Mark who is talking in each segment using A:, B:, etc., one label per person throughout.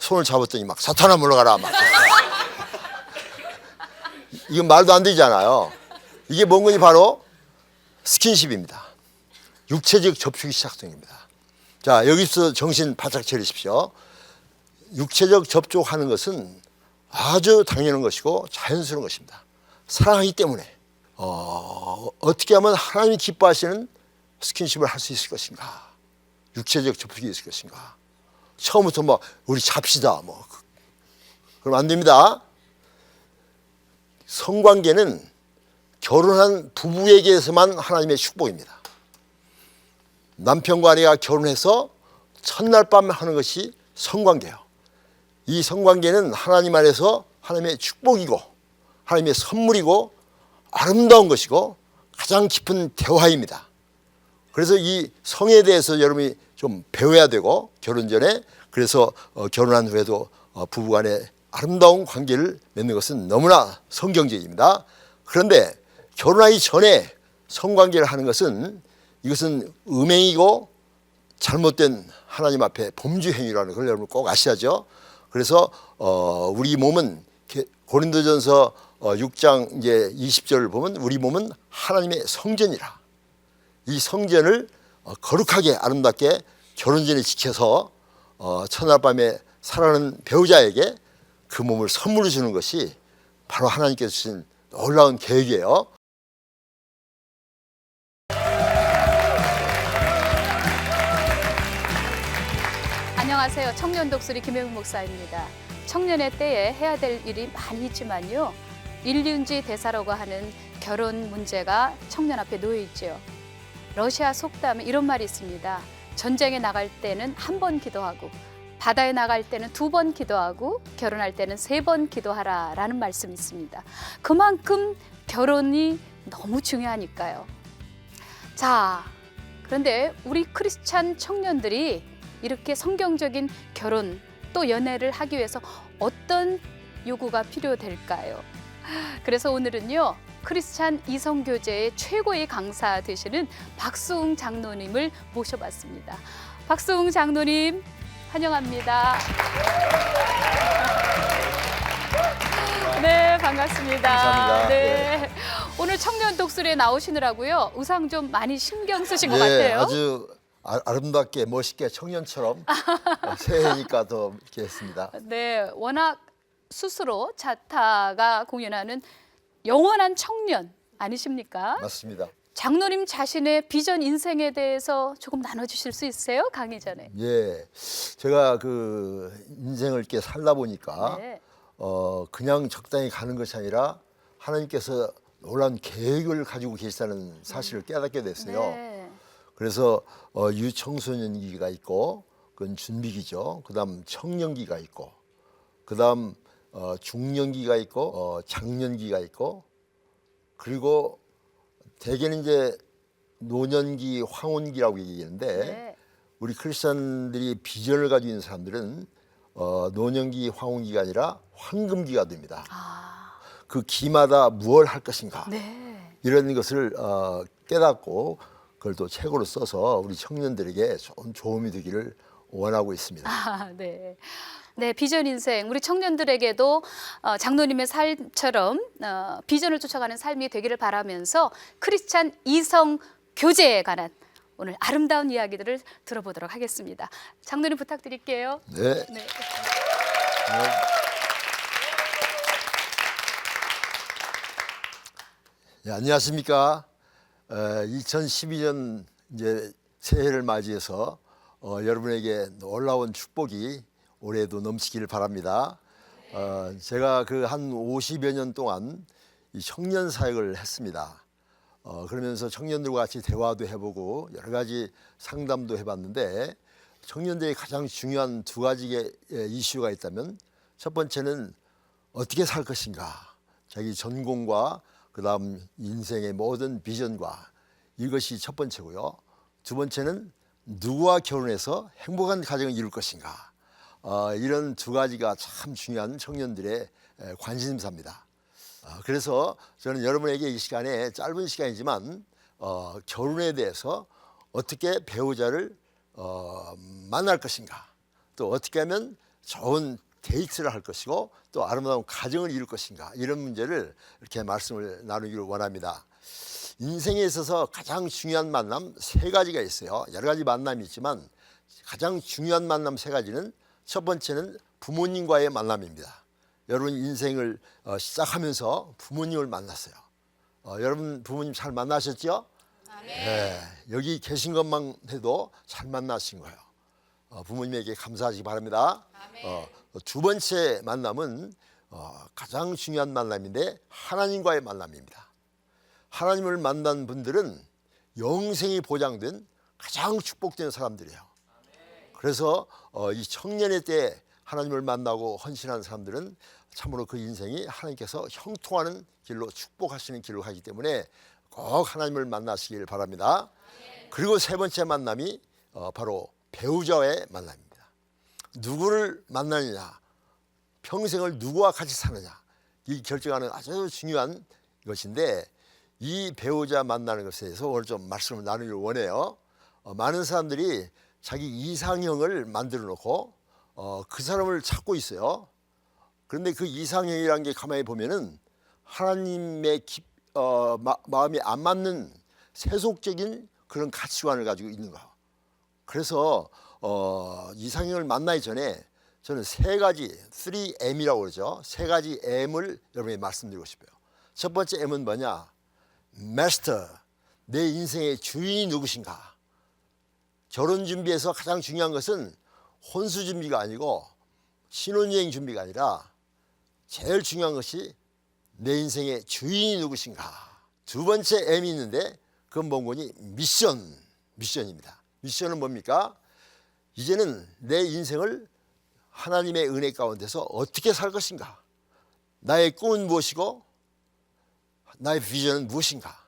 A: 손을 잡았더니 막 사탄아 물러가라 막. 이건 말도 안 되잖아요. 이게 뭔 거니? 바로 스킨십입니다. 육체적 접촉이 시작됩니다. 자, 여기서 정신 바짝 차리십시오. 육체적 접촉하는 것은 아주 당연한 것이고 자연스러운 것입니다. 사랑하기 때문에 어떻게 하면 하나님이 기뻐하시는 스킨십을 할 수 있을 것인가, 육체적 접촉이 있을 것인가. 처음부터 뭐 우리 잡시다 뭐 그러면 안 됩니다. 성관계는 결혼한 부부에게서만 하나님의 축복입니다. 남편과 아내가 결혼해서 첫날 밤에 하는 것이 성관계예요. 이 성관계는 하나님 안에서 하나님의 축복이고 하나님의 선물이고 아름다운 것이고 가장 깊은 대화입니다. 그래서 이 성에 대해서 여러분이 좀 배워야 되고, 결혼 전에, 그래서 결혼한 후에도 부부간에 아름다운 관계를 맺는 것은 너무나 성경적입니다. 그런데 결혼하기 전에 성관계를 하는 것은, 이것은 음행이고 잘못된 하나님 앞에 범죄 행위라는 걸 여러분 꼭 아셔야죠. 그래서 우리 몸은 고린도전서 6장 이제 20절을 보면 우리 몸은 하나님의 성전이라. 이 성전을 거룩하게 아름답게 결혼 전에 지켜서 첫날 밤에 사랑하는 배우자에게 그 몸을 선물로 주는 것이 바로 하나님께서 주신 놀라운 계획이에요.
B: 안녕하세요. 청년 독수리 김혜웅 목사입니다. 청년의 때에 해야 될 일이 많이 있지만요, 일륜지 대사라고 하는 결혼 문제가 청년 앞에 놓여 있죠. 러시아 속담에 이런 말이 있습니다. 전쟁에 나갈 때는 한 번 기도하고, 바다에 나갈 때는 2번 기도하고, 결혼할 때는 3번 기도하라 라는 말씀이 있습니다. 그만큼 결혼이 너무 중요하니까요. 자, 그런데 우리 크리스찬 청년들이 이렇게 성경적인 결혼 또 연애를 하기 위해서 어떤 요구가 필요될까요? 그래서 오늘은요, 크리스찬 이성교제의 최고의 강사 되시는 박수웅 장로님을 모셔봤습니다. 박수웅 장로님 환영합니다. 네, 반갑습니다.
A: 감사합니다.
B: 네. 오늘 청년 독수리에 나오시느라고요, 의상 좀 많이 신경 쓰신 것
A: 네,
B: 같아요.
A: 아주 아름답게 멋있게 청년처럼 새해니까 더 이렇게 했습니다.
B: 네, 워낙 스스로 자타가 공연하는 영원한 청년 아니십니까?
A: 맞습니다.
B: 장로님 자신의 비전 인생에 대해서 조금 나눠주실 수 있어요? 강의 전에.
A: 예, 제가 그 인생을 이렇게 살다 보니까
B: 네.
A: 그냥 적당히 가는 것이 아니라 하나님께서 놀라운 계획을 가지고 계시다는 사실을 깨닫게 됐어요.
B: 네.
A: 그래서 유청소년기가 있고, 그건 준비기죠. 그다음 청년기가 있고, 그다음 중년기가 있고, 장년기가 있고, 그리고 대개는 이제 노년기, 황혼기라고 얘기하는데,
B: 네.
A: 우리 크리스천들이 비전을 가지고 있는 사람들은 노년기, 황혼기가 아니라 황금기가 됩니다. 그 기마다 무엇을 할 것인가,
B: 네.
A: 이런 것을 깨닫고 그걸 또 책으로 써서 우리 청년들에게 좋은 도움이 되기를 원하고 있습니다.
B: 네. 네, 비전 인생, 우리 청년들에게도 장로님의 삶처럼 비전을 쫓아가는 삶이 되기를 바라면서 크리스찬 이성 교제에 관한 오늘 아름다운 이야기들을 들어보도록 하겠습니다. 장로님 부탁드릴게요.
A: 네.
B: 네.
A: 네, 안녕하십니까. 2012년 이제 새해를 맞이해서 여러분에게 놀라운 축복이 올해도 넘치기를 바랍니다. 제가 그 한 50여 년 동안 이 청년 사역을 했습니다. 그러면서 청년들과 같이 대화도 해보고 여러 가지 상담도 해봤는데, 청년들이 가장 중요한 2가지의 이슈가 있다면, 첫 번째는 어떻게 살 것인가, 자기 전공과 그다음 인생의 모든 비전과, 이것이 첫 번째고요. 2번째는 누구와 결혼해서 행복한 가정을 이룰 것인가. 이런 2가지가 참 중요한 청년들의 관심사입니다. 그래서 저는 여러분에게 이 시간에, 짧은 시간이지만 결혼에 대해서 어떻게 배우자를 만날 것인가, 또 어떻게 하면 좋은 데이트를 할 것이고 또 아름다운 가정을 이룰 것인가, 이런 문제를 이렇게 말씀을 나누기를 원합니다. 인생에 있어서 가장 중요한 만남 세 가지가 있어요. 여러 가지 만남이 있지만 가장 중요한 만남 세 가지는, 첫 번째는 부모님과의 만남입니다. 여러분 인생을 시작하면서 부모님을 만났어요. 여러분 부모님 잘 만나셨죠? 네, 여기 계신 것만 해도 잘 만나신 거예요. 부모님에게 감사하시기 바랍니다. 두 번째 만남은 가장 중요한 만남인데 하나님과의 만남입니다. 하나님을 만난 분들은 영생이 보장된 가장 축복된 사람들이에요. 그래서 이 청년의 때 하나님을 만나고 헌신한 사람들은 참으로 그 인생이 하나님께서 형통하는 길로, 축복하시는 길로 가기 때문에 꼭 하나님을 만나시길 바랍니다. 그리고 세 번째 만남이 바로 배우자의 만남입니다. 누구를 만나느냐, 평생을 누구와 같이 사느냐, 이 결정하는 아주 중요한 것인데, 이 배우자 만나는 것에 대해서 오늘 좀 말씀을 나누길 원해요. 많은 사람들이 자기 이상형을 만들어 놓고 그 사람을 찾고 있어요. 그런데 그 이상형이라는 게 가만히 보면은 하나님의 마음이 안 맞는 세속적인 그런 가치관을 가지고 있는 거예요. 그래서 이상형을 만나기 전에 저는 세 가지, 3M이라고 그러죠. 세 가지 M을 여러분에게 말씀드리고 싶어요. 첫 번째 M은 뭐냐? 마스터, 내 인생의 주인이 누구신가? 결혼 준비에서 가장 중요한 것은 혼수 준비가 아니고 신혼여행 준비가 아니라 제일 중요한 것이 내 인생의 주인이 누구신가? 두 번째 M이 있는데 그건 뭔거니? 미션입니다. 미션은 뭡니까? 이제는 내 인생을 하나님의 은혜 가운데서 어떻게 살 것인가? 나의 꿈은 무엇이고 나의 비전은 무엇인가?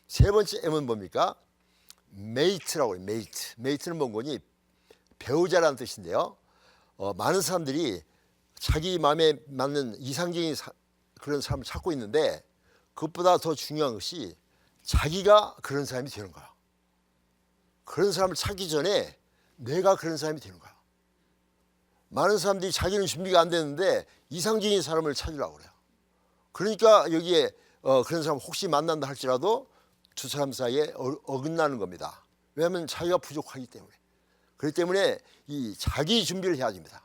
A: 세 번째 M은 뭡니까? 메이트라고 해요. 메이트는 뭔거니? 배우자라는 뜻인데요. 많은 사람들이 자기 마음에 맞는 이상적인 그런 사람을 찾고 있는데, 그것보다 더 중요한 것이 자기가 그런 사람이 되는 거야. 그런 사람을 찾기 전에 내가 그런 사람이 되는 거야. 많은 사람들이 자기는 준비가 안 되는데 이상적인 사람을 찾으려고 그래요. 그러니까 여기에 그런 사람 혹시 만난다 할지라도 두 사람 사이에 어긋나는 겁니다. 왜냐하면 자기가 부족하기 때문에. 그렇기 때문에 이 자기 준비를 해야 됩니다.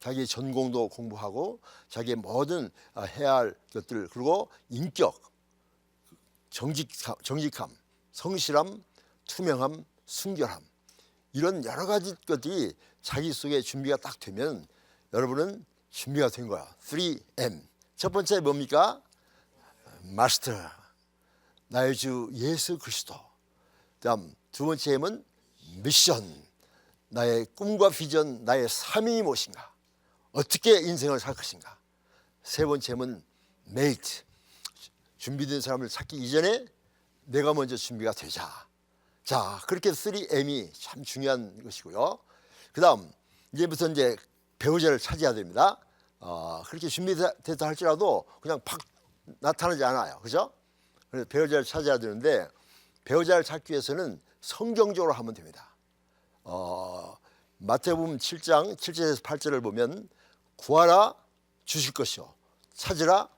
A: 자기의 전공도 공부하고 자기의 모든 해야 할 것들, 그리고 인격, 정직함, 성실함, 투명함, 순결함, 이런 여러 가지 것들이 자기 속에 준비가 딱 되면 여러분은 준비가 된 거야. 3M. 첫 번째 뭡니까? 마스터, 나의 주 예수 그리스도. 다음 두 번째 M은 미션, 나의 꿈과 비전, 나의 사명이 무엇인가? 어떻게 인생을 살 것인가? 세 번째는 메이트, 준비된 사람을 찾기 이전에 내가 먼저 준비가 되자. 자, 그렇게 3M이 참 중요한 것이고요. 그 다음 이제부터 이제 배우자를 찾아야 됩니다. 그렇게 준비됐다 할지라도 그냥 팍 나타나지 않아요. 그죠? 그래서 배우자를 찾아야 되는데, 배우자를 찾기 위해서는 성경적으로 하면 됩니다. 마태복음 7장 7절에서 8절을 보면 구하라 주실 것이요, 찾으라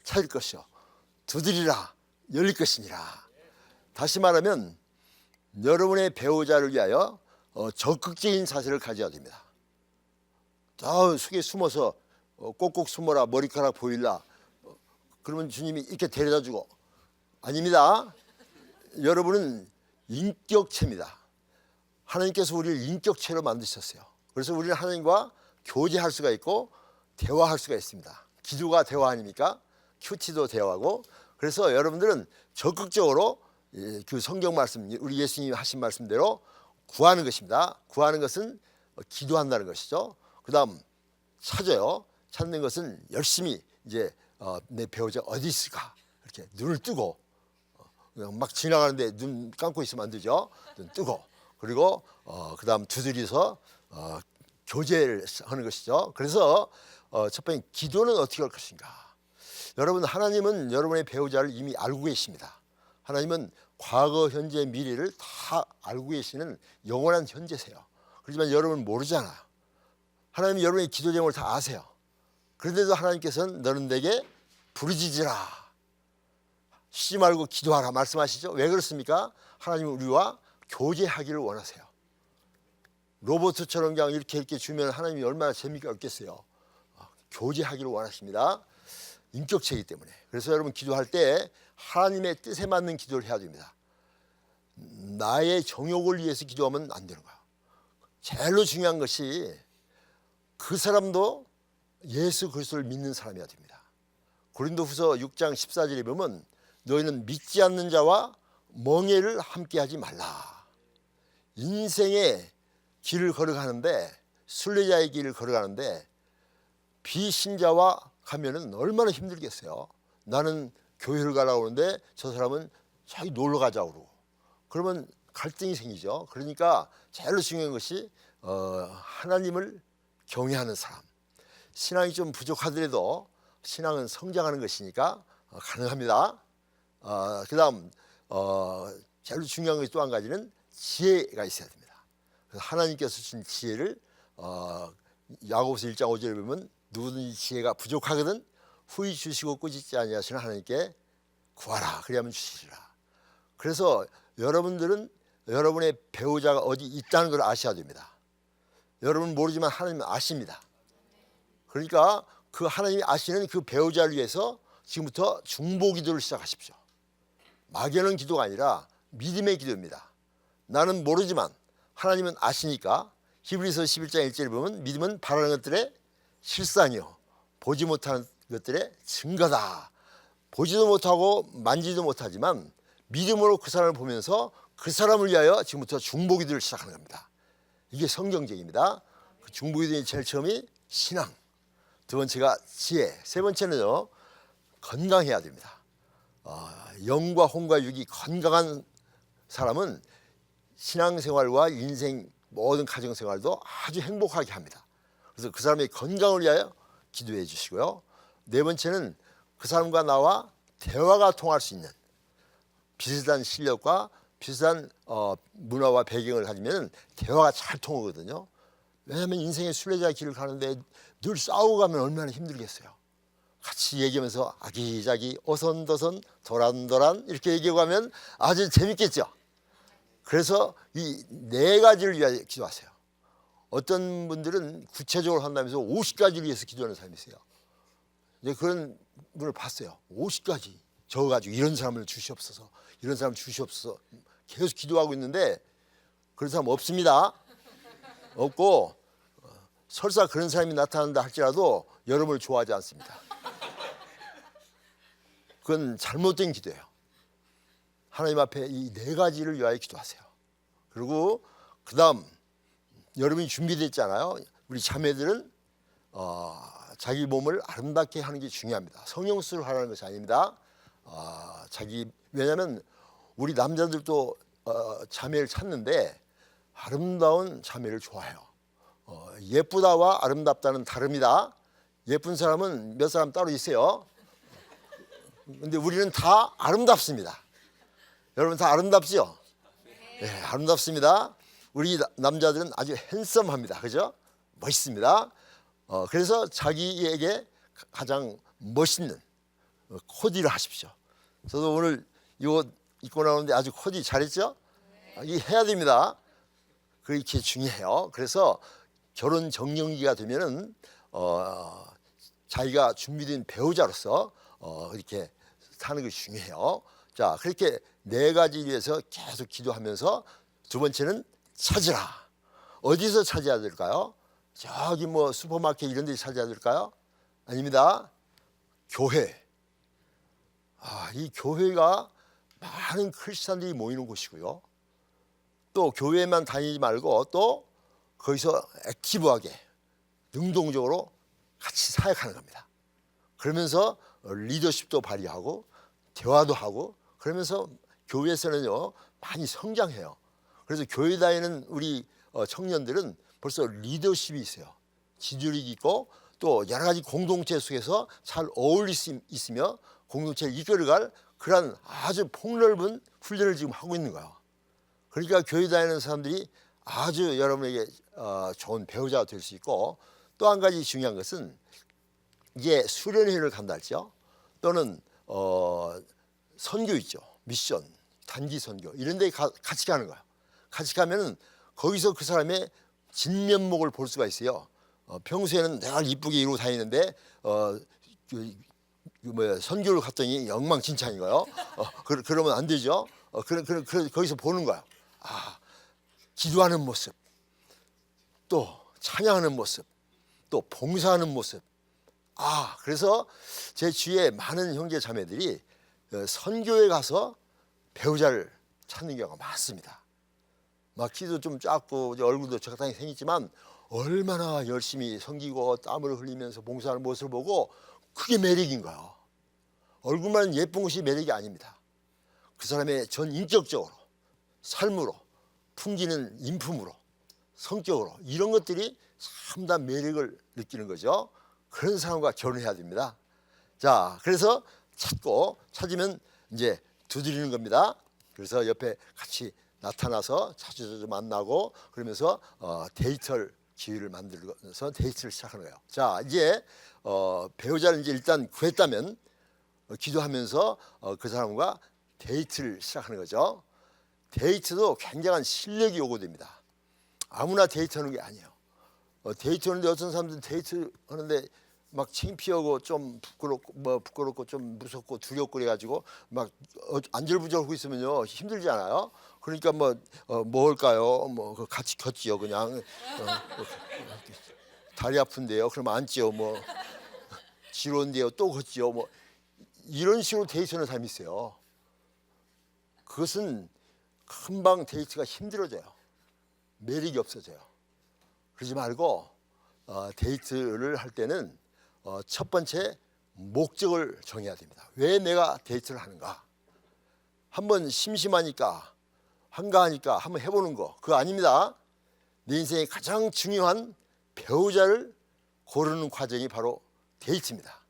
A: 찾을 것이요, 두드리라 열릴 것이니라. 다시 말하면 여러분의 배우자를 위하여 적극적인 자세를 가져야 됩니다. 저 속에 숨어서 꼭꼭 숨어라, 머리카락 보일라, 그러면 주님이 이렇게 데려다주고, 아닙니다. 여러분은 인격체입니다. 하나님께서 우리를 인격체로 만드셨어요. 그래서 우리는 하나님과 교제할 수가 있고 대화할 수가 있습니다. 기도가 대화 아닙니까? 큐티도 대화고. 그래서 여러분들은 적극적으로 그 성경 말씀, 우리 예수님이 하신 말씀대로 구하는 것입니다. 구하는 것은 기도한다는 것이죠. 그 다음 찾아요. 찾는 것은 열심히 이제 내 배우자 어디 있을까, 이렇게 눈을 뜨고, 그냥 막 지나가는데 눈 감고 있으면 안 되죠. 눈 뜨고, 그리고 그 다음 두드려서 교제를 하는 것이죠. 그래서 첫 번째 기도는 어떻게 할 것인가. 여러분, 하나님은 여러분의 배우자를 이미 알고 계십니다. 하나님은 과거, 현재, 미래를 다 알고 계시는 영원한 현재세요. 그렇지만 여러분은 모르잖아요. 하나님이 여러분의 기도 제목을 다 아세요. 그런데도 하나님께서는 너는 내게 부르짖으라, 쉬지 말고 기도하라 말씀하시죠. 왜 그렇습니까? 하나님은 우리와 교제하기를 원하세요. 로봇처럼 그냥 이렇게 주면 하나님이 얼마나 재미가 없겠어요. 교제하기를 원하십니다. 인격체이기 때문에. 그래서 여러분 기도할 때 하나님의 뜻에 맞는 기도를 해야 됩니다. 나의 정욕을 위해서 기도하면 안 되는 거야. 제일로 중요한 것이 그 사람도 예수 그리스도를 믿는 사람이어야 됩니다. 고린도후서 6장 14절에 보면 너희는 믿지 않는 자와 멍에를 함께하지 말라. 인생의 길을 걸어가는데, 순례자의 길을 걸어가는데 비신자와 가면은 얼마나 힘들겠어요. 나는 교회를 가라고 하는데 저 사람은 자기 놀러 가자고 그러고, 그러면 갈등이 생기죠. 그러니까 제일 중요한 것이 하나님을 경외하는 사람. 신앙이 좀 부족하더라도 신앙은 성장하는 것이니까 가능합니다. 그 다음 제일 중요한 것이 또 한 가지는 지혜가 있어야 됩니다. 그래서 하나님께서 주신 지혜를 야고보서 1장 5절에 보면 누구든지 지혜가 부족하거든 후히 주시고 꾸짖지 아니하시는 하나님께 구하라 그리하면 주시리라. 그래서 여러분들은 여러분의 배우자가 어디 있다는 걸 아셔야 됩니다. 여러분은 모르지만 하나님은 아십니다. 그러니까 그 하나님이 아시는 그 배우자를 위해서 지금부터 중보 기도를 시작하십시오. 막연한 기도가 아니라 믿음의 기도입니다. 나는 모르지만 하나님은 아시니까 히브리서 11장 1절에 보면 믿음은 바라는 것들의 실상이요 보지 못하는 것들의 증거다. 보지도 못하고 만지도 못하지만 믿음으로 그 사람을 보면서 그 사람을 위하여 지금부터 중보 기도를 시작하는 겁니다. 이게 성경적입니다. 그 중보 기도의 제일 처음이 신앙, 두 번째가 지혜, 세 번째는요 건강해야 됩니다. 영과 혼과 육이 건강한 사람은 신앙생활과 인생 모든 가정생활도 아주 행복하게 합니다. 그래서 그 사람의 건강을 위하여 기도해 주시고요. 네 번째는 그 사람과 나와 대화가 통할 수 있는 비슷한 실력과 비슷한 문화와 배경을 가지면 대화가 잘 통하거든요. 왜냐하면 인생의 순례자 길을 가는데 늘 싸우고 가면 얼마나 힘들겠어요. 같이 얘기하면서 아기자기 오선도선 도란도란 이렇게 얘기하고 가면 아주 재밌겠죠. 그래서 이 네 가지를 위하여 기도하세요. 어떤 분들은 구체적으로 한다면서 50가지를 위해서 기도하는 사람이 있어요. 그런 분을 봤어요. 50가지 적어가지고 이런 사람을 주시옵소서, 이런 사람 주시옵소서 계속 기도하고 있는데 그런 사람 없습니다. 없고 설사 그런 사람이 나타난다 할지라도 여러분을 좋아하지 않습니다. 그건 잘못된 기도예요. 하나님 앞에 이 네 가지를 위하여 기도하세요. 그리고 그 다음 여러분이 준비됐잖아요. 우리 자매들은 자기 몸을 아름답게 하는 게 중요합니다. 성형수술을 하라는 것이 아닙니다. 왜냐하면 우리 남자들도 자매를 찾는데 아름다운 자매를 좋아해요. 예쁘다와 아름답다는 다릅니다. 예쁜 사람은 몇 사람 따로 있어요. 근데 우리는 다 아름답습니다. 여러분 다 아름답죠? 네, 아름답습니다. 우리 남자들은 아주 핸섬합니다. 그죠? 멋있습니다. 그래서 자기에게 가장 멋있는 코디를 하십시오. 저도 오늘 이 옷 입고 나오는데 아주 코디 잘했죠? 이게 해야 됩니다. 그렇게 중요해요. 그래서 결혼 정년기가 되면은 자기가 준비된 배우자로서 이렇게 사는 것이 중요해요. 자, 그렇게 네 가지 위해서 계속 기도하면서 두 번째는 찾으라. 어디서 찾아야 될까요? 저기 뭐 슈퍼마켓 이런 데서 찾아야 될까요? 아닙니다. 교회. 이 교회가 많은 크리스찬들이 모이는 곳이고요. 또 교회만 다니지 말고 또 거기서 액티브하게 능동적으로 같이 사역하는 겁니다. 그러면서 리더십도 발휘하고 대화도 하고 그러면서 교회에서는요 많이 성장해요. 그래서 교회 다니는 우리 청년들은 벌써 리더십이 있어요. 지도력이 있고 또 여러 가지 공동체 속에서 잘 어울릴 수 있으며 공동체를 이끌어갈 그런 아주 폭넓은 훈련을 지금 하고 있는 거예요. 그러니까 교회 다니는 사람들이 아주 여러분에게 좋은 배우자가 될 수 있고 또 한 가지 중요한 것은 이제 수련회를 간다 할지요. 또는 선교 있죠. 미션, 단기 선교 이런 데 같이 가는 거야. 같이 가면은 거기서 그 사람의 진면목을 볼 수가 있어요. 평소에는 내가 이쁘게 이러고 다니는데 선교를 갔더니 엉망진창인 거예요. 그러면 안 되죠. 거기서 보는 거야. 아, 기도하는 모습, 또 찬양하는 모습, 또 봉사하는 모습. 그래서 제 주위에 많은 형제 자매들이 선교에 가서 배우자를 찾는 경우가 많습니다. 막 키도 좀 작고 얼굴도 적당히 생겼지만 얼마나 열심히 섬기고 땀을 흘리면서 봉사하는 모습을 보고 그게 매력인 거예요. 얼굴만 예쁜 것이 매력이 아닙니다. 그 사람의 전 인격적으로, 삶으로, 풍기는 인품으로, 성격으로 이런 것들이 참 다 매력을 느끼는 거죠. 그런 사람과 결혼해야 됩니다. 자, 그래서 찾으면 이제 두드리는 겁니다. 그래서 옆에 같이 나타나서 자주 만나고 그러면서 데이트할 기회를 만들어서 데이트를 시작하는 거예요. 자, 이제 배우자를 이제 일단 구했다면 기도하면서 그 사람과 데이트를 시작하는 거죠. 데이트도 굉장한 실력이 요구됩니다. 아무나 데이트하는 게 아니에요. 데이트하는데 어떤 사람들은 데이트하는데 막 창피하고 좀 부끄럽고 좀 무섭고 두렵고 그래가지고 막 안절부절하고 있으면요 힘들잖아요. 그러니까 뭐 할까요? 같이 걷지요 그냥. 다리 아픈데요. 그럼 앉지요. 지루한데요. 또 걷지요. 이런 식으로 데이트하는 사람이 있어요. 그것은 금방 데이트가 힘들어져요. 매력이 없어져요. 그러지 말고 데이트를 할 때는 첫 번째 목적을 정해야 됩니다. 왜 내가 데이트를 하는가? 한번 심심하니까 한가하니까 한번 해보는 거 그거 아닙니다. 내 인생의 가장 중요한 배우자를 고르는 과정이 바로 데이트입니다.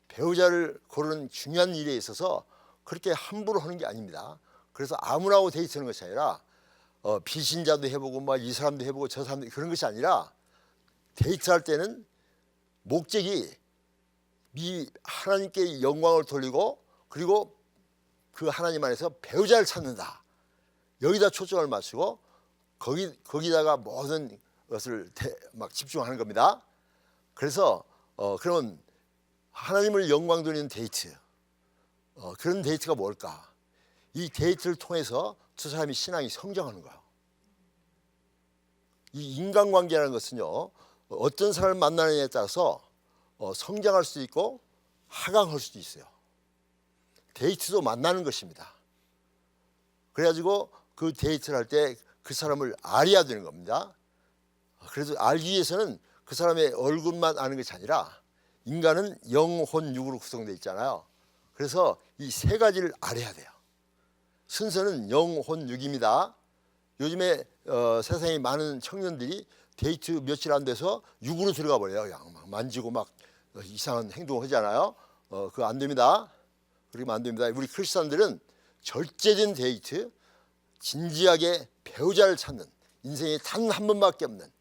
A: 배우자를 고르는 중요한 일에 있어서 그렇게 함부로 하는 게 아닙니다. 그래서 아무나 하고 데이트하는 것이 아니라 비신자도 해보고 이 사람도 해보고 저 사람도 그런 것이 아니라 데이트할 때는 목적이 하나님께 영광을 돌리고 그리고 그 하나님 안에서 배우자를 찾는다. 여기다 초점을 맞추고 거기다가 모든 것을 막 집중하는 겁니다. 그래서 그러면 하나님을 영광 돌리는 데이트 그런 데이트가 뭘까? 이 데이트를 통해서 두 사람이 신앙이 성장하는 거예요. 이 인간관계라는 것은요 어떤 사람을 만나느냐에 따라서 성장할 수도 있고 하강할 수도 있어요. 데이트도 만나는 것입니다. 그래가지고 그 데이트를 할 때 그 사람을 알아야 되는 겁니다. 그래서 알기 위해서는 그 사람의 얼굴만 아는 것이 아니라 인간은 영, 혼, 육으로 구성되어 있잖아요. 그래서 이 세 가지를 알아야 돼요. 순서는 영, 혼, 육입니다. 요즘에 세상에 많은 청년들이 데이트 며칠 안 돼서 육으로 들어가 버려요. 그냥 막 만지고 막 이상한 행동을 하잖아요. 그거 안 됩니다. 그러면 안 됩니다. 우리 크리스찬들은 절제된 데이트, 진지하게 배우자를 찾는 인생에 단 한 번밖에 없는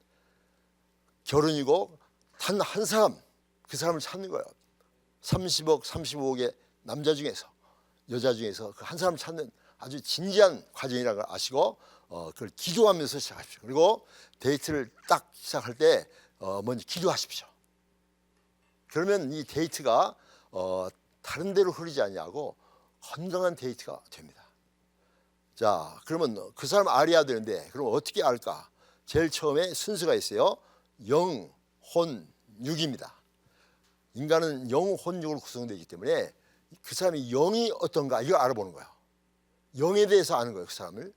A: 결혼이고 단 한 사람, 그 사람을 찾는 거예요. 30억, 35억의 남자 중에서 여자 중에서 그 한 사람을 찾는 아주 진지한 과정이라는 걸 아시고 그걸 기도하면서 시작하십시오. 그리고 데이트를 딱 시작할 때 먼저 기도하십시오. 그러면 이 데이트가 다른 데로 흐르지 않냐고 건강한 데이트가 됩니다. 자, 그러면 그 사람 알아야 되는데 그럼 어떻게 알까? 제일 처음에 순서가 있어요. 영, 혼, 육입니다. 인간은 영, 혼, 육으로 구성되기 때문에 그 사람이 영이 어떤가 이걸 알아보는 거예요. 영에 대해서 아는 거예요, 그 사람을.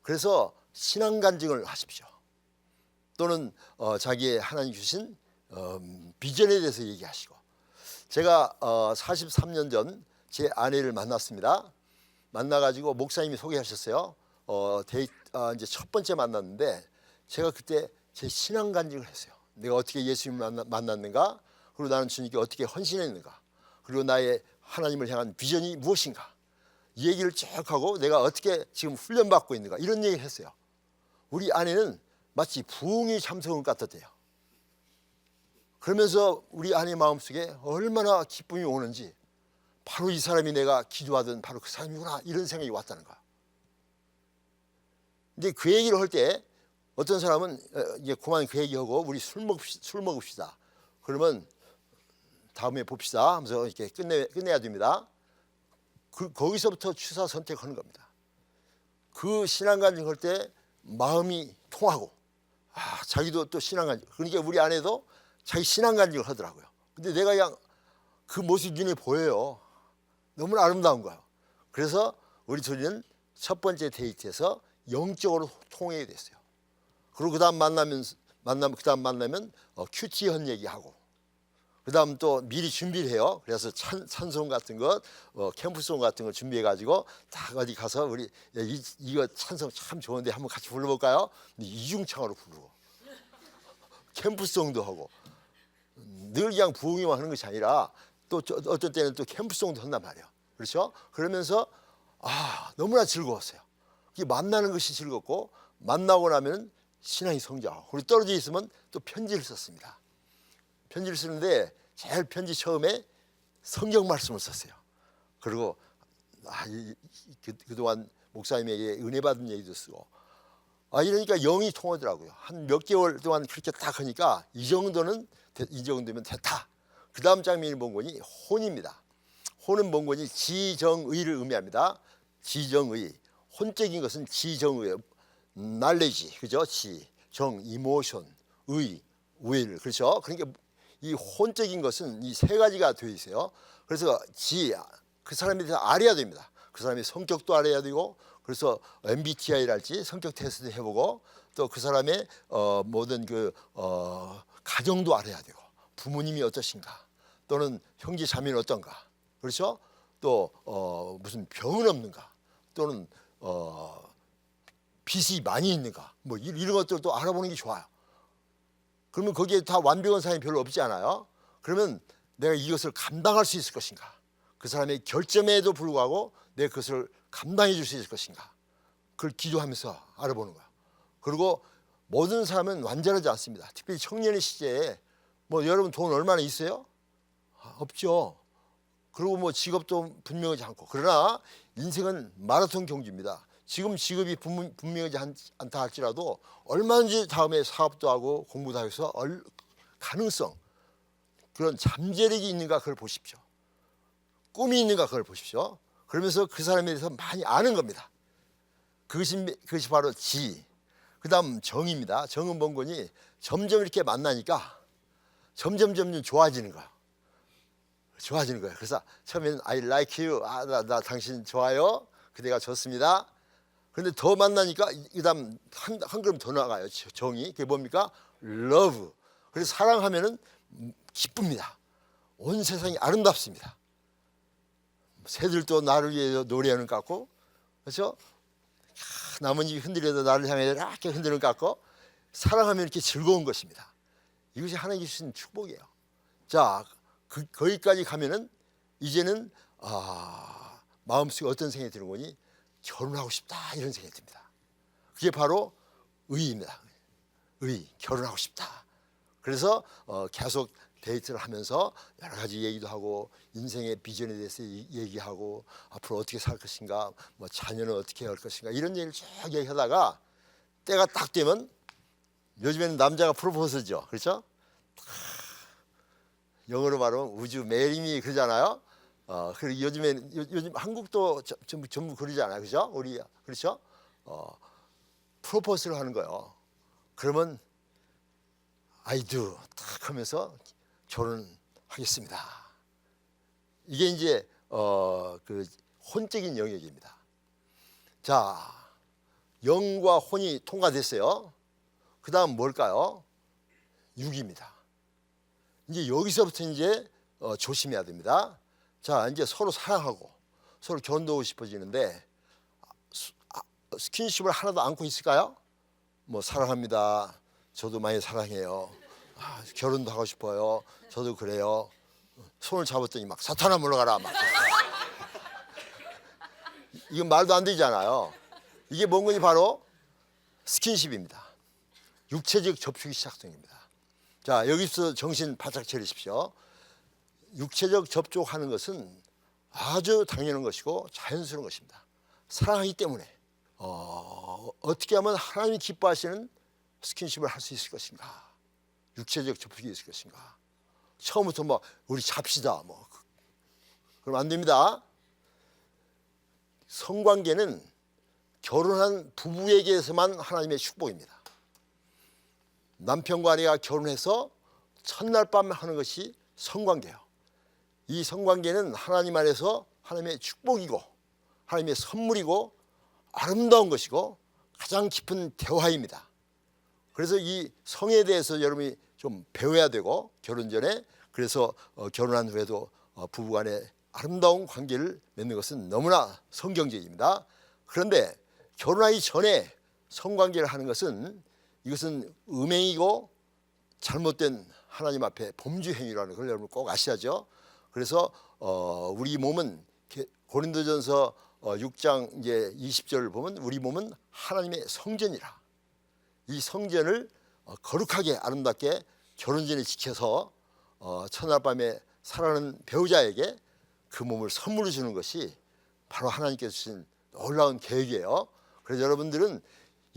A: 그래서 신앙 간증을 하십시오. 또는 자기의 하나님 주신 비전에 대해서 얘기하시고. 제가 43년 전 제 아내를 만났습니다. 만나가지고 목사님이 소개하셨어요. 이제 첫 번째 만났는데 제가 그때 제 신앙 간증을 했어요. 내가 어떻게 예수님을 만났는가? 그리고 나는 주님께 어떻게 헌신했는가? 그리고 나의 하나님을 향한 비전이 무엇인가? 이 얘기를 쭉 하고 내가 어떻게 지금 훈련받고 있는가? 이런 얘기를 했어요. 우리 아내는 마치 부흥이 참석한 것 같았대요. 그러면서 우리 아내 마음속에 얼마나 기쁨이 오는지, 바로 이 사람이 내가 기도하던 바로 그 사람이구나, 이런 생각이 왔다는 거야. 근데 그 얘기를 할 때 어떤 사람은 이제 그만 그 얘기하고 우리 술 먹읍시다. 그러면 다음에 봅시다 하면서 이렇게 끝내야 됩니다. 거기서부터 취사 선택하는 겁니다. 그 신앙간증 할 때 마음이 통하고, 자기도 또 신앙간증, 그러니까 우리 아내도 자기 신앙간증을 하더라고요. 근데 내가 그냥 그 모습이 눈에 보여요. 너무나 아름다운 거예요. 그래서 우리 둘이는 첫 번째 데이트에서 영적으로 통하게 됐어요. 그리고 그다음 만나면 큐티한 얘기하고, 그다음 또 미리 준비를 해요. 그래서 찬송 같은 것, 캠프송 같은 거 준비해 가지고 딱 어디 가서 우리 이거 찬송 참 좋은데 한번 같이 불러볼까요? 이중창으로 부르고 캠프송도 하고, 늘 그냥 부흥이만 하는 것이 아니라 또 어떤 때는 또 캠프송도 한단 말이에요. 그렇죠? 그러면서 너무나 즐거웠어요. 이게 만나는 것이 즐겁고, 만나고 나면 신앙이 성장하고, 그리고 떨어져 있으면 또 편지를 썼습니다. 편지를 쓰는데 제일 편지 처음에 성경 말씀을 썼어요. 그리고 그동안 목사님에게 은혜 받은 얘기도 쓰고, 이러니까 영이 통하더라고요. 한 몇 개월 동안 그렇게 딱 하니까 이 정도면 됐다. 그 다음 장면이 뭔 거니? 혼입니다. 혼은 뭔 거니? 지정의를 의미합니다. 지정의. 혼적인 것은 지정의예요. 날레지, 그죠? 지, 정, 이모션, 의, will, 그렇죠? 그러니까 이 혼적인 것은 이 세 가지가 되어 있어요. 그래서 그 사람에 대해서 알아야 됩니다. 그 사람의 성격도 알아야 되고, 그래서 MBTI랄지 성격 테스트도 해보고, 또 그 사람의 모든 가정도 알아야 되고, 부모님이 어떠신가, 또는 형제 자매는 어떤가, 그렇죠? 또 무슨 병은 없는가, 또는 빚이 많이 있는가, 뭐 이런 것들도 알아보는 게 좋아요. 그러면 거기에 다 완벽한 사람이 별로 없지 않아요? 그러면 내가 이것을 감당할 수 있을 것인가, 그 사람의 결점에도 불구하고 내가 그것을 감당해 줄 수 있을 것인가, 그걸 기도하면서 알아보는 거야. 그리고 모든 사람은 완전하지 않습니다. 특별히 청년의 시대에 뭐 여러분 돈 얼마나 있어요? 없죠. 그리고 뭐 직업도 분명하지 않고, 그러나 인생은 마라톤 경주입니다. 지금 직업이 분명하지 않다 할지라도 얼마든지 다음에 사업도 하고 공부도 해서 가능성, 그런 잠재력이 있는가 그걸 보십시오. 꿈이 있는가 그걸 보십시오. 그러면서 그 사람에 대해서 많이 아는 겁니다. 그것이 바로 지. 그 다음 정입니다. 정은 뭔 거니? 점점 이렇게 만나니까 점점 좋아지는 거야. 좋아지는 거예요. 그래서 처음에는 I like you, 나 당신 좋아요, 그대가 좋습니다. 그런데 더 만나니까 그다음 한 걸음 더 나가요. 정이. 그게 뭡니까? love. 그래서 사랑하면은 기쁩니다. 온 세상이 아름답습니다. 새들도 나를 위해 노래하는 것 같고, 그렇죠? 나뭇잎이 흔들려도 나를 향해 이렇게 흔드는 것 같고, 사랑하면 이렇게 즐거운 것입니다. 이것이 하나님이 주신 축복이에요. 자, 거기까지 가면은 이제는 마음속에 어떤 생각이 드는 거니? 결혼하고 싶다, 이런 생각이 듭니다. 그게 바로 의입니다. 의, 결혼하고 싶다. 그래서 계속 데이트를 하면서 여러 가지 얘기도 하고, 인생의 비전에 대해서 얘기하고, 앞으로 어떻게 살 것인가, 뭐 자녀는 어떻게 할 것인가, 이런 얘기를 쭉 얘기하다가 때가 딱 되면, 요즘에는 남자가 프로포즈죠, 그렇죠? 영어로 말하면 우주 메리미 그러잖아요. 그리고 요즘 한국도 전부 그러잖아요, 그렇죠? 우리 그렇죠? 프로포즈를 하는 거예요. 그러면 I do 딱 하면서 결혼하겠습니다. 이게 이제 그 혼적인 영역입니다. 자, 영과 혼이 통과됐어요. 그 다음 뭘까요? 육입니다. 이제 여기서부터 이제 조심해야 됩니다. 자, 이제 서로 사랑하고 서로 결혼도 하고 싶어지는데, 스킨십을 하나도 안고 있을까요? 뭐 사랑합니다, 저도 많이 사랑해요, 결혼도 하고 싶어요, 저도 그래요. 손을 잡았더니 막 사탄아 물러가라, 막. 이건 말도 안 되잖아요. 이게 뭔 건지 바로 스킨십입니다. 육체적 접촉이 시작됩니다. 자, 여기서 정신 바짝 차리십시오. 육체적 접촉하는 것은 아주 당연한 것이고 자연스러운 것입니다. 사랑하기 때문에 어떻게 하면 하나님이 기뻐하시는 스킨십을 할 수 있을 것인가, 육체적 접촉이 있을 것인가. 처음부터 뭐 우리 잡시다 뭐 그럼 안 됩니다. 성관계는 결혼한 부부에게서만 하나님의 축복입니다. 남편과 아내가 결혼해서 첫날 밤에 하는 것이 성관계예요. 이 성관계는 하나님 안에서 하나님의 축복이고 하나님의 선물이고 아름다운 것이고 가장 깊은 대화입니다. 그래서 이 성에 대해서 여러분이 좀 배워야 되고, 결혼 전에, 그래서 결혼한 후에도 부부간에 아름다운 관계를 맺는 것은 너무나 성경적입니다. 그런데 결혼하기 전에 성관계를 하는 것은, 이것은 음행이고 잘못된 하나님 앞에 범죄 행위라는 걸 여러분 꼭 아셔야죠. 그래서 우리 몸은 고린도전서 6장 이제 20절을 보면 우리 몸은 하나님의 성전이라. 이 성전을 거룩하게 아름답게 결혼 전에 지켜서 첫날 밤에 사랑하는 배우자에게 그 몸을 선물로 주는 것이 바로 하나님께서 주신 놀라운 계획이에요. 그래서 여러분들은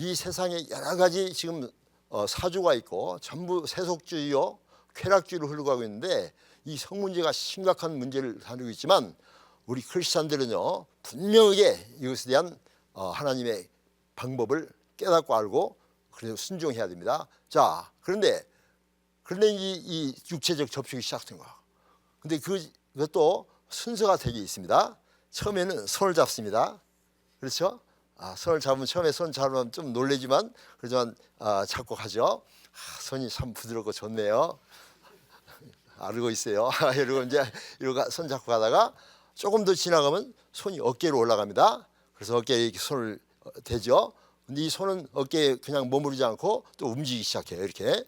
A: 이 세상에 여러 가지 지금 사주가 있고 전부 세속주의요, 쾌락주의로 흘러가고 있는데, 이 성 문제가 심각한 문제를 다루고 있지만 우리 크리스찬들은요 분명하게 이것에 대한 하나님의 방법을 깨닫고 알고 그래서 순종해야 됩니다. 자, 그런데 이 육체적 접촉이 시작된 거야. 근데 그것도 순서가 되게 있습니다. 처음에는 손을 잡습니다. 그렇죠? 손을 잡으면, 처음에 손 잡으면 좀 놀라지만 그렇지만 잡고 가죠. 손이 참 부드럽고 좋네요. 알고 있어요. 이러고 이제 이러고 손 잡고 가다가 조금 더 지나가면 손이 어깨로 올라갑니다. 그래서 어깨에 이렇게 손을 대죠. 근데 이 손은 어깨에 그냥 머무르지 않고 또 움직이기 시작해요. 이렇게.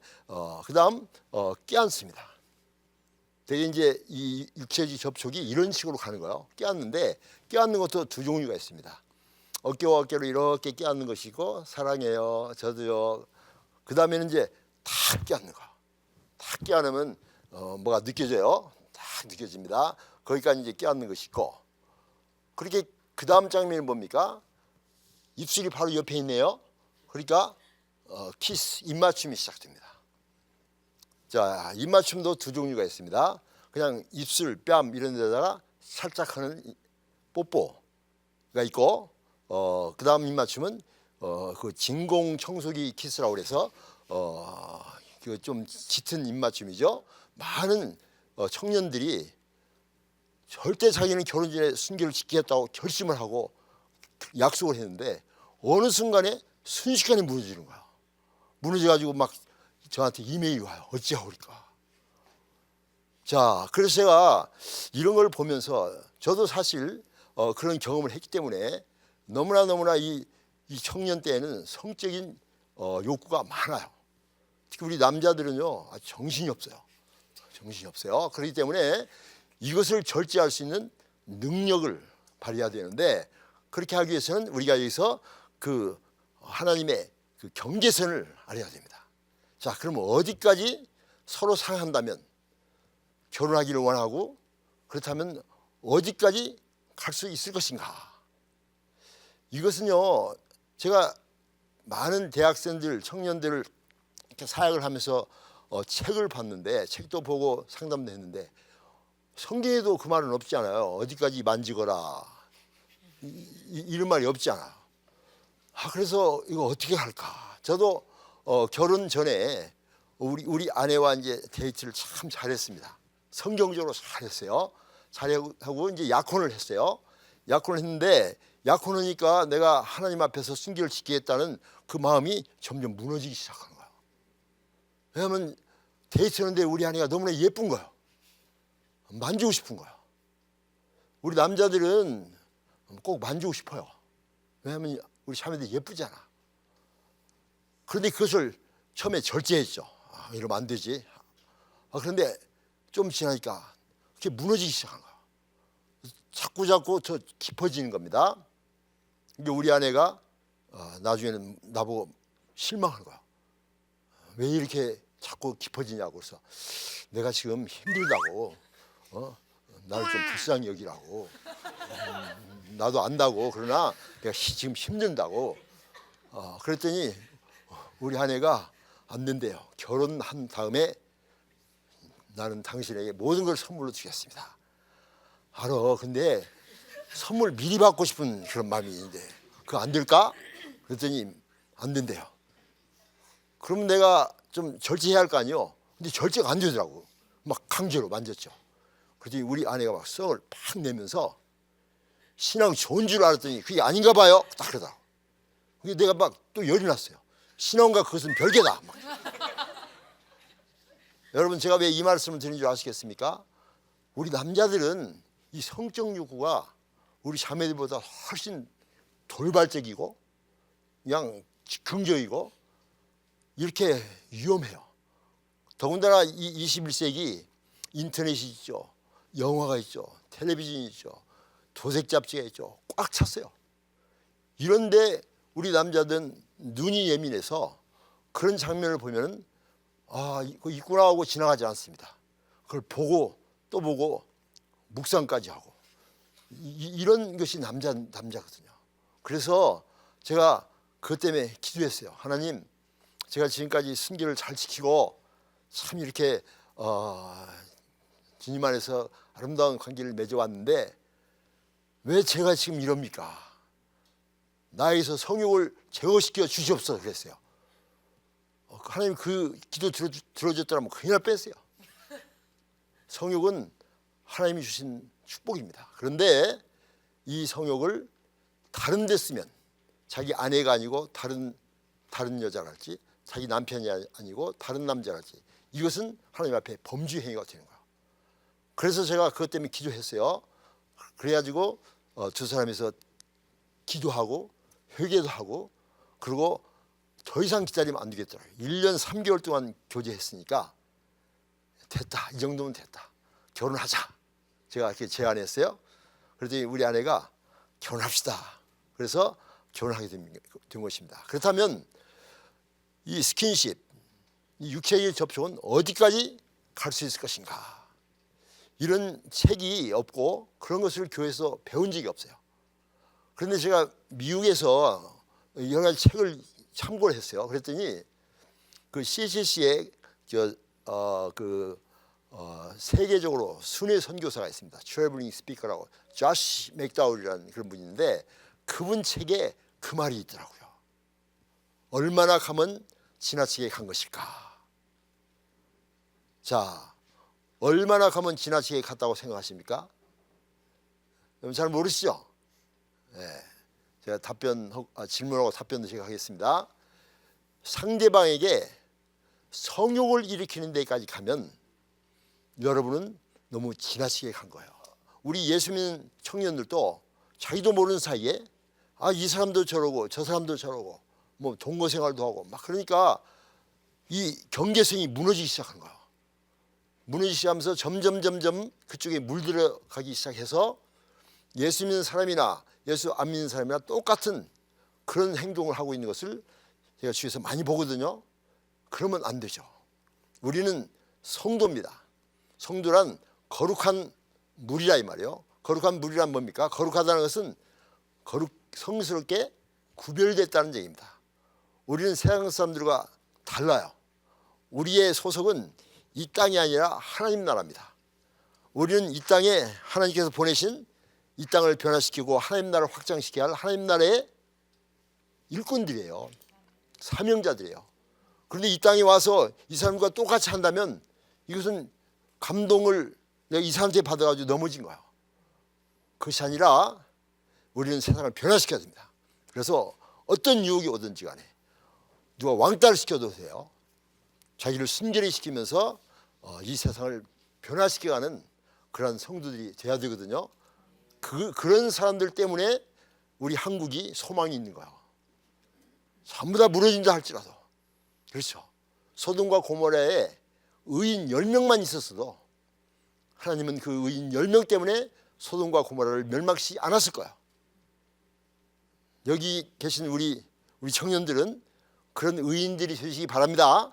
A: 그다음 껴안습니다. 되게 이제 이 육체적 접촉이 이런 식으로 가는 거예요. 껴안는데, 껴안는 것도 두 종류가 있습니다. 어깨와 어깨로 이렇게 껴안는 것이고, 사랑해요, 저도요. 그 다음에는 이제 탁 껴안는 거. 탁 껴안으면 뭐가 느껴져요. 딱 느껴집니다. 거기까지 이제 껴안는 것이 있고, 그렇게 그 다음 장면이 뭡니까? 입술이 바로 옆에 있네요. 그러니까 키스, 입맞춤이 시작됩니다. 자, 입맞춤도 두 종류가 있습니다. 그냥 입술, 뺨 이런 데다가 살짝 하는 뽀뽀가 있고, 그 다음 입맞춤은 그 진공 청소기 키스라고 그래서 그 좀 짙은 입맞춤이죠. 많은 청년들이 절대 자기는 결혼 전에 순결을 지키겠다고 결심을 하고 약속을 했는데, 어느 순간에 순식간에 무너지는 거야. 무너져가지고 막 저한테 이메일이 와요. 어찌하고 그럴까. 자, 그래서 제가 이런 걸 보면서 저도 사실 그런 경험을 했기 때문에 너무나 이 청년 때에는 성적인 욕구가 많아요. 특히 우리 남자들은요 정신이 없어요. 정신이 없어요. 그렇기 때문에 이것을 절제할 수 있는 능력을 발휘해야 되는데, 그렇게 하기 위해서는 우리가 여기서 그 하나님의 그 경계선을 알아야 됩니다. 자, 그러면 어디까지 서로 사랑한다면 결혼하기를 원하고, 그렇다면 어디까지 갈 수 있을 것인가. 이것은요 제가 많은 대학생들, 청년들을 이렇게 사역을 하면서 책을 봤는데, 책도 보고 상담도 했는데, 성경에도 그 말은 없지 않아요. 어디까지 만지거라 이런 말이 없지 않아요. 그래서 이거 어떻게 할까. 저도 결혼 전에 우리 아내와 이제 데이트를 참 잘했습니다. 성경적으로 잘했어요. 잘하고 이제 약혼을 했어요. 약혼을 했는데, 약혼하니까 내가 하나님 앞에서 순결을 지키겠다는 그 마음이 점점 무너지기 시작하는 거예요. 왜냐하면 데이트하는데 우리 아내가 너무나 예쁜 거예요. 만지고 싶은 거예요. 우리 남자들은 꼭 만지고 싶어요. 왜냐하면 우리 자매들이 예쁘잖아. 그런데 그것을 처음에 절제했죠. 이러면 안 되지. 그런데 좀 지나니까 그게 무너지기 시작한 거예요. 자꾸 더 깊어지는 겁니다. 근데 우리 아내가 나중에는 나보고 실망한 거야. 왜 이렇게 자꾸 깊어지냐고. 그래서 내가 지금 힘들다고, 나를 좀 불쌍히 여기라고, 나도 안다고. 그러나 내가 지금 힘든다고. 그랬더니 우리 아내가 안 된대요. 결혼한 다음에 나는 당신에게 모든 걸 선물로 주겠습니다. 알아. 근데 선물 미리 받고 싶은 그런 마음이 있는데 그거 안 될까? 그랬더니 안 된대요. 그럼 내가 좀 절제해야 할 거 아니에요. 근데 절제가 안 되더라고. 막 강제로 만졌죠. 그랬더니 우리 아내가 막 성을 팍 내면서 신앙 좋은 줄 알았더니 그게 아닌가 봐요. 딱 그러더라고. 그게 내가 막 또 열이 났어요. 신앙과 그것은 별개다. 막. 여러분, 제가 왜 이 말씀을 드린 줄 아시겠습니까? 우리 남자들은 이 성적 욕구가 우리 자매들보다 훨씬 돌발적이고 그냥 즉흥적이고 이렇게 위험해요. 더군다나 이 21세기 인터넷이 있죠. 영화가 있죠. 텔레비전이 있죠. 도색 잡지가 있죠. 꽉 찼어요. 이런데 우리 남자들은 눈이 예민해서 그런 장면을 보면 이거 있구나 하고 지나가지 않습니다. 그걸 보고 또 보고 묵상까지 하고 이런 것이 남자거든요. 그래서 제가 그것 때문에 기도했어요. 하나님, 제가 지금까지 순결을 잘 지키고 참 이렇게 주님 안에서 아름다운 관계를 맺어왔는데 왜 제가 지금 이럽니까? 나에게서 성욕을 제거시켜 주시옵소서 그랬어요. 하나님 그 기도 들어줬더라면 그냥 뺐어요. 성욕은 하나님이 주신 축복입니다. 그런데 이 성욕을 다른 데 쓰면 자기 아내가 아니고 다른 여자랄지 자기 남편이 아니고 다른 남자랄지 이것은 하나님 앞에 범죄 행위가 되는 거예요. 그래서 제가 그것 때문에 기도했어요. 그래가지고 두 사람에서 기도하고 회개도 하고 그리고 더 이상 기다리면 안 되겠더라고요. 1년 3개월 동안 교제했으니까 됐다. 이 정도면 됐다. 결혼하자. 제가 이렇게 제안했어요. 그랬더니 우리 아내가 결혼합시다. 그래서 결혼하게 된 것입니다. 그렇다면 이 스킨십, 이 육체의 접촉은 어디까지 갈 수 있을 것인가? 이런 책이 없고 그런 것을 교회에서 배운 적이 없어요. 그런데 제가 미국에서 여러 가지 책을 참고를 했어요. 그랬더니 그 CCC의 세계적으로 순회 선교사가 있습니다. 트래블링 스피커라고 조시 맥다울이라는 그런 분이 있는데 그분 책에 그 말이 있더라고요. 얼마나 가면 지나치게 간 것일까? 자, 얼마나 가면 지나치게 갔다고 생각하십니까? 여러분 잘 모르시죠? 네, 제가 질문하고 답변도 제가 하겠습니다. 상대방에게 성욕을 일으키는 데까지 가면 여러분은 너무 지나치게 간 거예요. 우리 예수 믿는 청년들도 자기도 모르는 사이에 이 사람도 저러고 저 사람도 저러고 뭐 동거 생활도 하고 막 그러니까 이 경계성이 무너지기 시작한 거예요. 무너지기 시작하면서 점점 그쪽에 물들어가기 시작해서 예수 믿는 사람이나 예수 안 믿는 사람이나 똑같은 그런 행동을 하고 있는 것을 제가 주위에서 많이 보거든요. 그러면 안 되죠. 우리는 성도입니다. 성도란 거룩한 물이라 이 말이에요. 거룩한 물이란 뭡니까? 거룩하다는 것은 성스럽게 구별됐다는 얘기입니다. 우리는 세상 사람들과 달라요. 우리의 소속은 이 땅이 아니라 하나님 나라입니다. 우리는 이 땅에 하나님께서 보내신 이 땅을 변화시키고 하나님 나라를 확장시켜야 할 하나님 나라의 일꾼들이에요. 사명자들이에요. 그런데 이 땅에 와서 이 사람과 똑같이 한다면 이것은 감동을 내가 이 사람한테 받아가지고 넘어진 거예요. 그것이 아니라 우리는 세상을 변화시켜야 됩니다. 그래서 어떤 유혹이 오든지 간에 누가 왕따를 시켜도 돼요. 자기를 순결히 시키면서 이 세상을 변화시켜가는 그런 성도들이 돼야 되거든요. 그런 사람들 때문에 우리 한국이 소망이 있는 거예요. 전부 다 무너진다 할지라도. 그렇죠. 소돔과 고모라에 의인 10명만 있었어도 하나님은 그 의인 10명 때문에 소돔과 고모라를 멸망시키지 않았을 거예요. 여기 계신 우리 청년들은 그런 의인들이 되시기 바랍니다.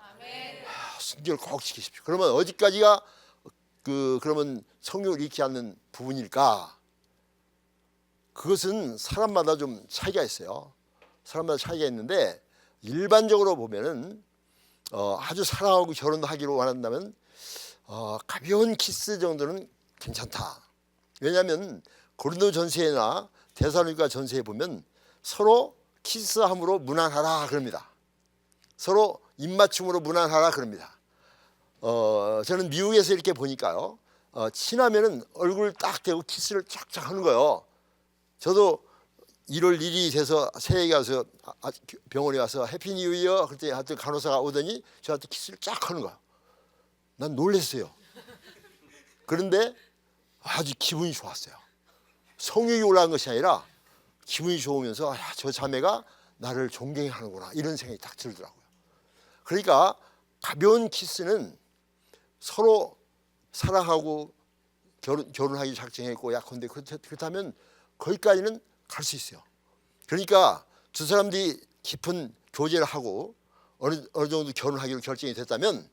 A: 순결을 꼭 지키십시오. 그러면 어디까지가 그러면 성욕을 잃지 않는 부분일까? 그것은 사람마다 좀 차이가 있어요. 사람마다 차이가 있는데 일반적으로 보면은 아주 사랑하고 결혼도 하기로 원한다면 가벼운 키스 정도는 괜찮다. 왜냐하면 고린도 전서에나 데살로니가 전서에 보면 서로 키스함으로 무난하라 그럽니다. 서로 입맞춤으로 무난하라 그럽니다. 저는 미국에서 이렇게 보니까요, 친하면은 얼굴 딱 대고 키스를 쫙쫙 하는 거예요. 저도 1월 1일이 돼서 새해에 가서 병원에 가서 해피 뉴 이어 그때 하여튼 간호사가 오더니 저한테 키스를 쫙 하는 거야. 난 놀랐어요. 그런데 아주 기분이 좋았어요. 성욕이 올라간 것이 아니라 기분이 좋으면서 저 자매가 나를 존경하는구나 이런 생각이 딱 들더라고요. 그러니까 가벼운 키스는 서로 사랑하고 결혼하기 작정했고 약혼데 그렇다면 거기까지는 갈 수 있어요. 그러니까 두 사람들이 깊은 교제를 하고 어느 정도 결혼하기로 결정이 됐다면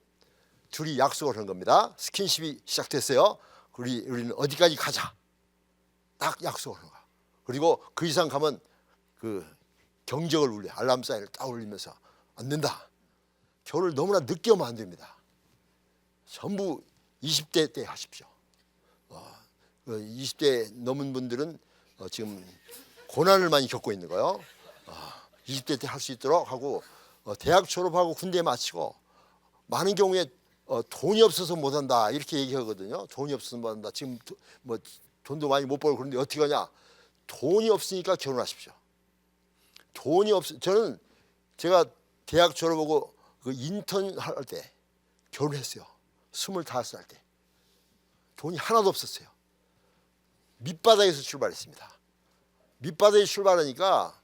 A: 둘이 약속을 한 겁니다. 스킨십이 시작됐어요. 우리는 어디까지 가자. 딱 약속을 하는 거야. 그리고 그 이상 가면 그 경적을 울려 알람 사인을 딱 울리면서 안 된다. 결혼을 너무나 늦게 하면 안 됩니다. 전부 20대 때 하십시오. 20대 넘은 분들은 지금 고난을 많이 겪고 있는 거예요. 20대 때 할 수 있도록 하고 대학 졸업하고 군대 마치고 많은 경우에 돈이 없어서 못한다 이렇게 얘기하거든요. 돈이 없어서 못한다. 지금 뭐 돈도 많이 못 벌고 그런데 어떻게 하냐. 돈이 없으니까 결혼하십시오. 저는 제가 대학 졸업하고 그 인턴 할 때 결혼했어요. 25살 때. 돈이 하나도 없었어요. 밑바닥에서 출발했습니다. 밑바닥에 출발하니까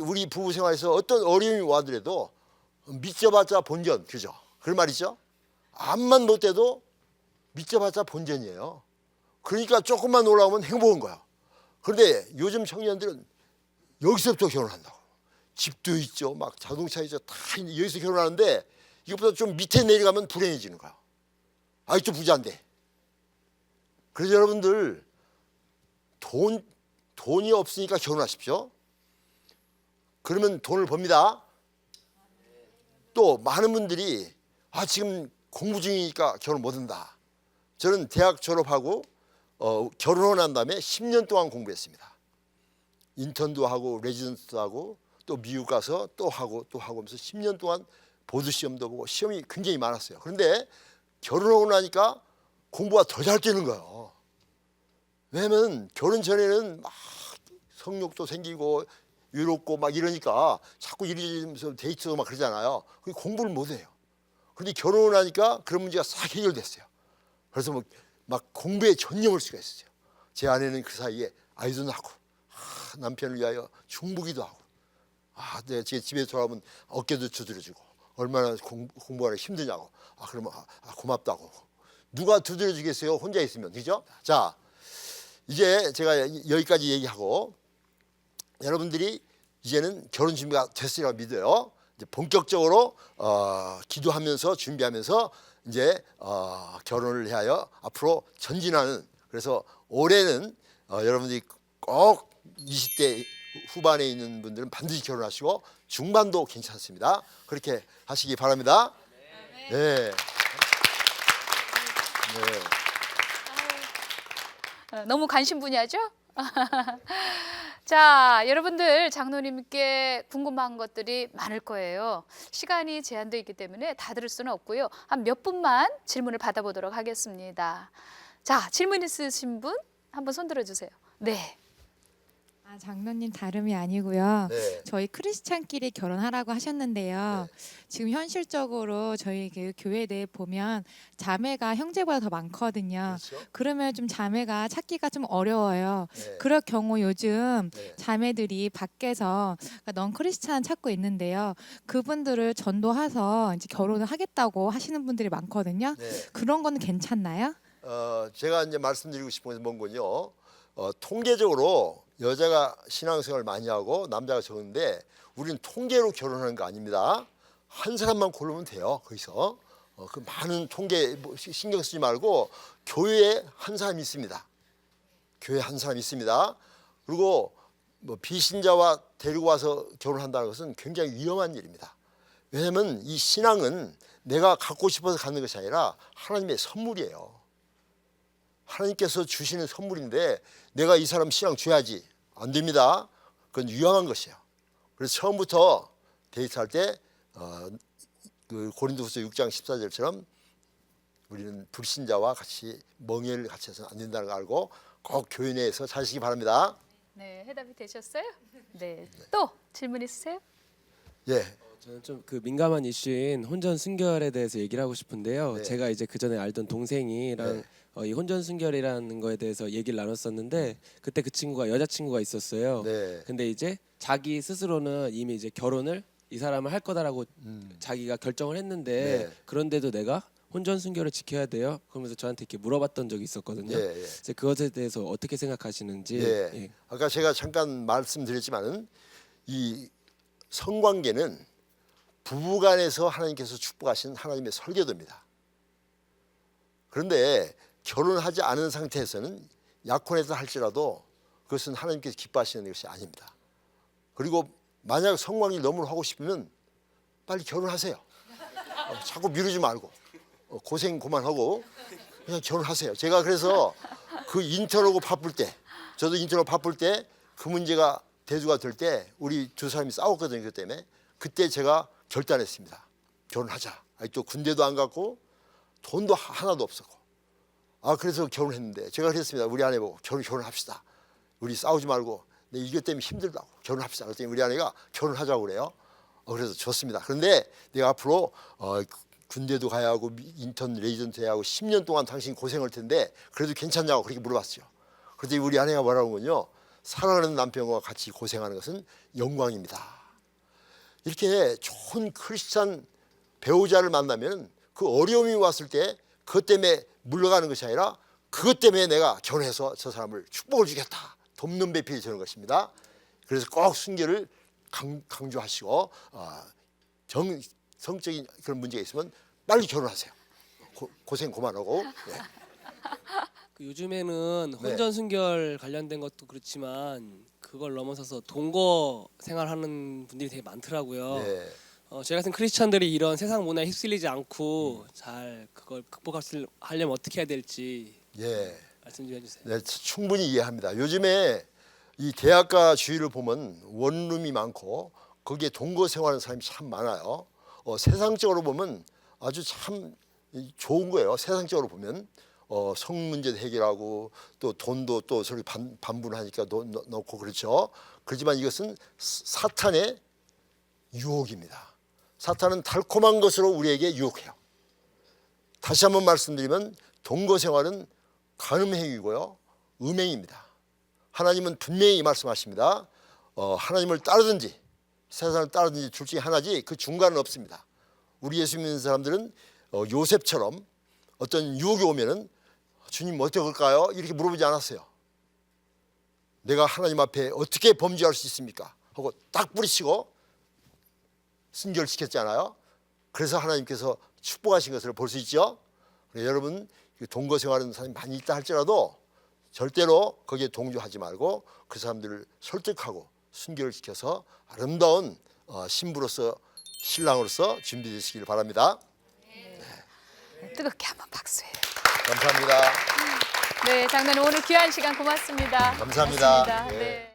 A: 우리 부부 생활에서 어떤 어려움이 와더라도 믿져봤자 본전, 그죠? 그런 말이죠. 암만 못 돼도 믿져봤자 본전이에요. 그러니까 조금만 올라오면 행복한 거야. 그런데 요즘 청년들은 여기서부터 결혼한다고. 집도 있죠, 막 자동차 있죠, 다 여기서 결혼하는데 이것보다 좀 밑에 내려가면 불행해지는 거야. 아직도 부자인데. 그래서 여러분들 돈이 없으니까 결혼하십시오. 그러면 돈을 법니다. 또 많은 분들이 지금 공부 중이니까 결혼 못한다. 저는 대학 졸업하고 결혼을 한 다음에 10년 동안 공부했습니다. 인턴도 하고 레지던트도 하고 또 미국 가서 또 하고 하면서 10년 동안 보드 시험도 보고 시험이 굉장히 많았어요. 그런데 결혼하고 나니까 공부가 더 잘 되는 거예요. 왜냐면 결혼 전에는 막 성욕도 생기고 외롭고 막 이러니까 자꾸 이러면서 데이트도 막 그러잖아요. 공부를 못 해요. 그런데 결혼을 하니까 그런 문제가 싹 해결됐어요. 그래서 막 공부에 전념할 수가 있었어요. 제 아내는 그 사이에 아이도 낳고 남편을 위하여 중보기도 하고 내가 제 집에 돌아오면 어깨도 두드려주고 얼마나 공부하는 힘드냐고 그러면 고맙다고. 누가 두드려주겠어요? 혼자 있으면. 그죠? 자, 이제 제가 여기까지 얘기하고 여러분들이 이제는 결혼 준비가 됐으리라고 믿어요. 이제 본격적으로 기도하면서 준비하면서 이제 결혼을 위하여 앞으로 전진하는. 그래서 올해는 여러분들이 꼭 20대 후반에 있는 분들은 반드시 결혼하시고 중반도 괜찮습니다. 그렇게 하시기 바랍니다. 네.
B: 너무 관심 분야죠? 자, 여러분들 장로님께 궁금한 것들이 많을 거예요. 시간이 제한되어 있기 때문에 다 들을 수는 없고요. 한 몇 분만 질문을 받아보도록 하겠습니다. 자, 질문 있으신 분 한번 손 들어주세요. 네.
C: 장로님 다름이 아니고요.
A: 네.
C: 저희 크리스찬끼리 결혼하라고 하셨는데요. 지금 현실적으로 저희 교회 내에 보면 자매가 형제보다 더 많거든요.
A: 그렇죠?
C: 그러면 좀 자매가 찾기가 좀 어려워요.
A: 네.
C: 그럴 경우 요즘
A: 네.
C: 자매들이 밖에서 넌 크리스찬 찾고 있는데요. 그분들을 전도해서 이제 결혼을 하겠다고 하시는 분들이 많거든요.
A: 네.
C: 그런 건 괜찮나요?
A: 제가 이제 말씀드리고 싶은 건 뭔군요. 통계적으로 여자가 신앙생활을 많이 하고 남자가 적은데 우리는 통계로 결혼하는 거 아닙니다. 한 사람만 고르면 돼요. 거기서 그 많은 통계 신경 쓰지 말고 교회에 한 사람이 있습니다. 교회에 한 사람이 있습니다. 그리고 뭐 비신자와 데리고 와서 결혼한다는 것은 굉장히 위험한 일입니다. 왜냐하면 이 신앙은 내가 갖고 싶어서 갖는 것이 아니라 하나님의 선물이에요. 하나님께서 주시는 선물인데 내가 이 사람 신앙 줘야지. 안 됩니다. 그건 위험한 것이에요. 그래서 처음부터 데이트할 때 그 고린도후서 6장 14절처럼 우리는 불신자와 같이 멍에를 같이 해서는 안 된다는 걸 알고 꼭 교회 내에서 자시기 바랍니다.
B: 네, 해답이 되셨어요? 네. 또 질문 있으세요?
A: 예,
D: 저는 좀 그 민감한 이슈인 혼전 순결에 대해서 얘기를 하고 싶은데요.
A: 네.
D: 제가 이제 그 전에 알던 동생이랑
A: 네.
D: 이 혼전 순결이라는 거에 대해서 얘기를 나눴었는데 그때 그 친구가 여자친구가 있었어요.
A: 네.
D: 근데 이제 자기 스스로는 이미 이제 결혼을 이 사람을 할 거다라고 자기가 결정을 했는데
A: 네.
D: 그런데도 내가 혼전 순결을 지켜야 돼요. 그러면서 저한테 이렇게 물어봤던 적이 있었거든요.
A: 예, 예.
D: 그래서 그것에 대해서 어떻게 생각하시는지.
A: 예.
D: 예.
A: 아까 제가 잠깐 말씀드렸지만은 이 성관계는 부부간에서 하나님께서 축복하신 하나님의 설계도입니다. 그런데 결혼하지 않은 상태에서는 약혼했다 할지라도 그것은 하나님께서 기뻐하시는 것이 아닙니다. 그리고 만약 성관계를 너무 하고 싶으면 빨리 결혼하세요. 자꾸 미루지 말고 고생 그만하고 그냥 결혼하세요. 제가 그래서 그 인턴하고 바쁠 때, 저도 인턴하고 바쁠 때 그 문제가 대두가 될 때 우리 두 사람이 싸웠거든요. 그것 때문에 그때 제가 결단했습니다. 결혼하자. 아직도 군대도 안 갔고 돈도 하나도 없었고 그래서 결혼했는데 제가 그랬습니다. 우리 아내 보고 결혼합시다. 우리 싸우지 말고 내 이것 때문에 힘들다고 결혼합시다. 그랬더니 우리 아내가 결혼하자고 그래요. 그래서 좋습니다. 그런데 내가 앞으로 군대도 가야 하고 인턴 레지던트 해야 하고 10년 동안 당신 고생할 텐데 그래도 괜찮냐고 그렇게 물어봤죠. 그랬더니 우리 아내가 뭐라고 하면요. 사랑하는 남편과 같이 고생하는 것은 영광입니다. 이렇게 좋은 크리스찬 배우자를 만나면 그 어려움이 왔을 때 그것 때문에 물러가는 것이 아니라 그것 때문에 내가 결혼해서 저 사람을 축복을 주겠다. 돕는 배필이 되는 것입니다. 그래서 꼭 순결을 강조하시고 성적인 그런 문제가 있으면 빨리 결혼하세요. 고생 그만하고. 네.
E: 그 요즘에는
A: 네.
E: 혼전 순결 관련된 것도 그렇지만 그걸 넘어서서 동거 생활하는 분들이 되게 많더라고요.
A: 네.
E: 저희 같은 크리스찬들이 이런 세상 문화에 휩쓸리지 않고 잘 그걸 극복하려면 어떻게 해야 될지
A: 예.
E: 말씀 좀 해주세요.
A: 네, 충분히 이해합니다. 요즘에 이 대학가 주위를 보면 원룸이 많고 거기에 동거 생활하는 사람이 참 많아요. 세상적으로 보면 아주 참 좋은 거예요. 세상적으로 보면 성 문제도 해결하고 또 돈도 또 저렇게 반분하니까 넣고 그렇죠. 그렇지만 이것은 사탄의 유혹입니다. 사탄은 달콤한 것으로 우리에게 유혹해요. 다시 한번 말씀드리면 동거 생활은 간음행위고요. 음행입니다. 하나님은 분명히 말씀하십니다. 하나님을 따르든지 세상을 따르든지 둘 중에 하나지 그 중간은 없습니다. 우리 예수 믿는 사람들은 요셉처럼 어떤 유혹이 오면은 주님 어떡할까요? 이렇게 물어보지 않았어요. 내가 하나님 앞에 어떻게 범죄할 수 있습니까? 하고 딱 뿌리치고 순결시켰잖아요. 그래서 하나님께서 축복하신 것을 볼 수 있죠. 여러분 동거 생활하는 사람이 많이 있다 할지라도 절대로 거기에 동조하지 말고 그 사람들을 설득하고 순결을 시켜서 아름다운 신부로서 신랑으로서 준비되시길 바랍니다.
B: 뜨겁게 한번 박수해요.
A: 감사합니다.
B: 네, 장로님 오늘 귀한 시간 고맙습니다.
A: 감사합니다.
B: 고맙습니다.
A: 네.
B: 네.